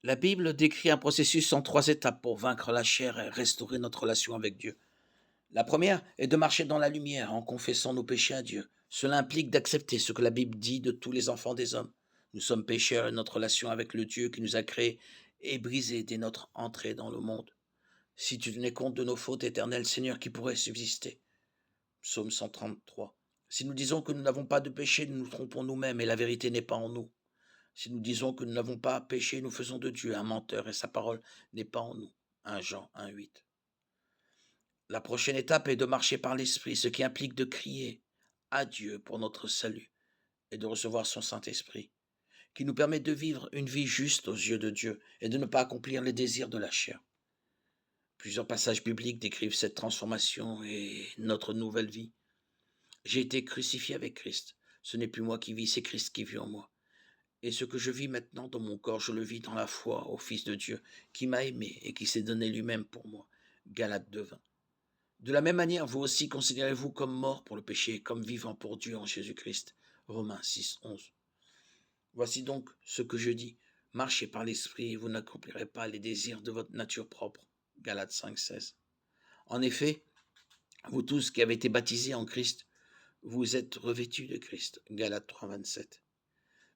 La Bible décrit un processus en 3 étapes pour vaincre la chair et restaurer notre relation avec Dieu. La première est de marcher dans la lumière en confessant nos péchés à Dieu. Cela implique d'accepter ce que la Bible dit de tous les enfants des hommes. Nous sommes pécheurs et notre relation avec le Dieu qui nous a créés est brisée dès notre entrée dans le monde. Si tu tenais compte de nos fautes, éternel Seigneur, qui pourrait subsister? Psaume 133. Si nous disons que nous n'avons pas de péché, nous nous trompons nous-mêmes et la vérité n'est pas en nous. Si nous disons que nous n'avons pas péché, nous faisons de Dieu un menteur et sa parole n'est pas en nous. 1 Jean 1,8. La prochaine étape est de marcher par l'Esprit, ce qui implique de crier à Dieu pour notre salut et de recevoir son Saint-Esprit, qui nous permet de vivre une vie juste aux yeux de Dieu et de ne pas accomplir les désirs de la chair. Plusieurs passages bibliques décrivent cette transformation et notre nouvelle vie. J'ai été crucifié avec Christ. Ce n'est plus moi qui vis, c'est Christ qui vit en moi. Et ce que je vis maintenant dans mon corps, je le vis dans la foi au Fils de Dieu, qui m'a aimé et qui s'est donné lui-même pour moi. Galates 2:20. De la même manière, vous aussi considérez-vous comme mort pour le péché, comme vivant pour Dieu en Jésus-Christ. Romains 6:11. Voici donc ce que je dis. Marchez par l'Esprit et vous n'accomplirez pas les désirs de votre nature propre. Galates 5:16. En effet, vous tous qui avez été baptisés en Christ, vous êtes revêtus de Christ. Galates 3:27.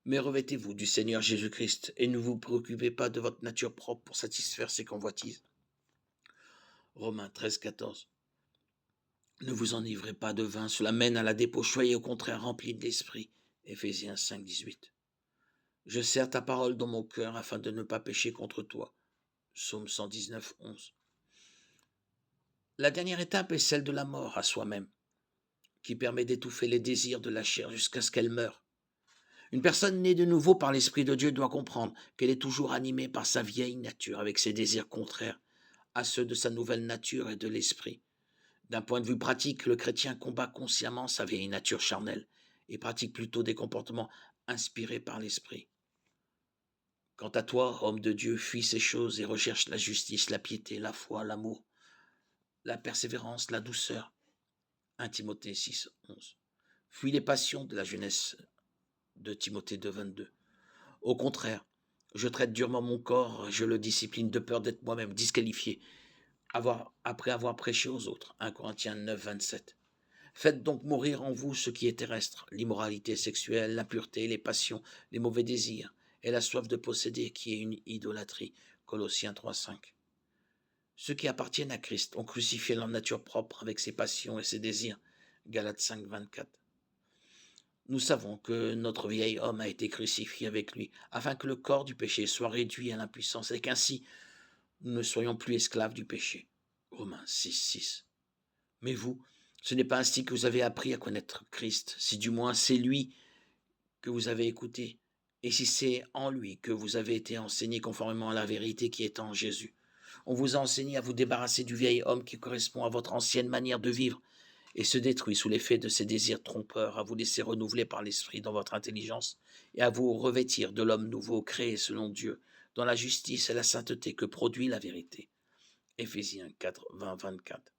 Mais revêtez-vous du Seigneur Jésus-Christ et ne vous préoccupez pas de votre nature propre pour satisfaire ses convoitises. Romains 13:14. Ne vous enivrez pas de vin, cela mène à la débauche, soyez au contraire remplis de l'esprit. Éphésiens 5:18. Je serre ta parole dans mon cœur afin de ne pas pécher contre toi. Psaume 119:11. La dernière étape est celle de la mort à soi-même, qui permet d'étouffer les désirs de la chair jusqu'à ce qu'elle meure. Une personne née de nouveau par l'Esprit de Dieu doit comprendre qu'elle est toujours animée par sa vieille nature avec ses désirs contraires à ceux de sa nouvelle nature et de l'Esprit. D'un point de vue pratique, le chrétien combat consciemment sa vieille nature charnelle et pratique plutôt des comportements inspirés par l'Esprit. Quant à toi, homme de Dieu, fuis ces choses et recherche la justice, la piété, la foi, l'amour, la persévérance, la douceur. 1 Timothée 6:11. Fuis les passions de la jeunesse de Timothée 2:22. Au contraire, je traite durement mon corps, je le discipline de peur d'être moi-même disqualifié après avoir prêché aux autres. 1 Corinthiens 9:27. Faites donc mourir en vous ce qui est terrestre, l'immoralité sexuelle, l'impureté, les passions, les mauvais désirs, et la soif de posséder qui est une idolâtrie. Colossiens 3:5. Ceux qui appartiennent à Christ ont crucifié leur nature propre avec ses passions et ses désirs. Galates 5:24. Nous savons que notre vieil homme a été crucifié avec lui, afin que le corps du péché soit réduit à l'impuissance et qu'ainsi nous ne soyons plus esclaves du péché. Romains 6:6. Mais vous, ce n'est pas ainsi que vous avez appris à connaître Christ, si du moins c'est lui que vous avez écouté, et si c'est en lui que vous avez été enseigné conformément à la vérité qui est en Jésus. On vous a enseigné à vous débarrasser du vieil homme qui correspond à votre ancienne manière de vivre et se détruit sous l'effet de ses désirs trompeurs, à vous laisser renouveler par l'Esprit dans votre intelligence et à vous revêtir de l'homme nouveau créé selon Dieu, dans la justice et la sainteté que produit la vérité. Éphésiens 4:20-24.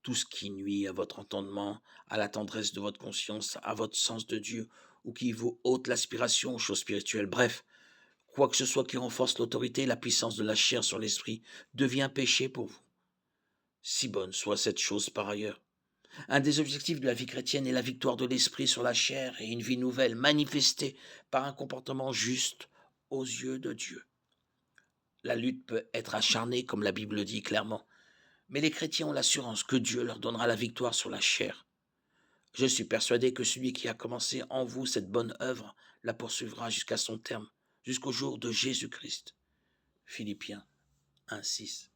Tout ce qui nuit à votre entendement, à la tendresse de votre conscience, à votre sens de Dieu, ou qui vous ôte l'aspiration aux choses spirituelles, bref, quoi que ce soit qui renforce l'autorité et la puissance de la chair sur l'esprit, devient péché pour vous. Si bonne soit cette chose par ailleurs. Un des objectifs de la vie chrétienne est la victoire de l'esprit sur la chair et une vie nouvelle manifestée par un comportement juste aux yeux de Dieu. La lutte peut être acharnée, comme la Bible le dit clairement, mais les chrétiens ont l'assurance que Dieu leur donnera la victoire sur la chair. Je suis persuadé que celui qui a commencé en vous cette bonne œuvre la poursuivra jusqu'à son terme, jusqu'au jour de Jésus-Christ. Philippiens 1:6.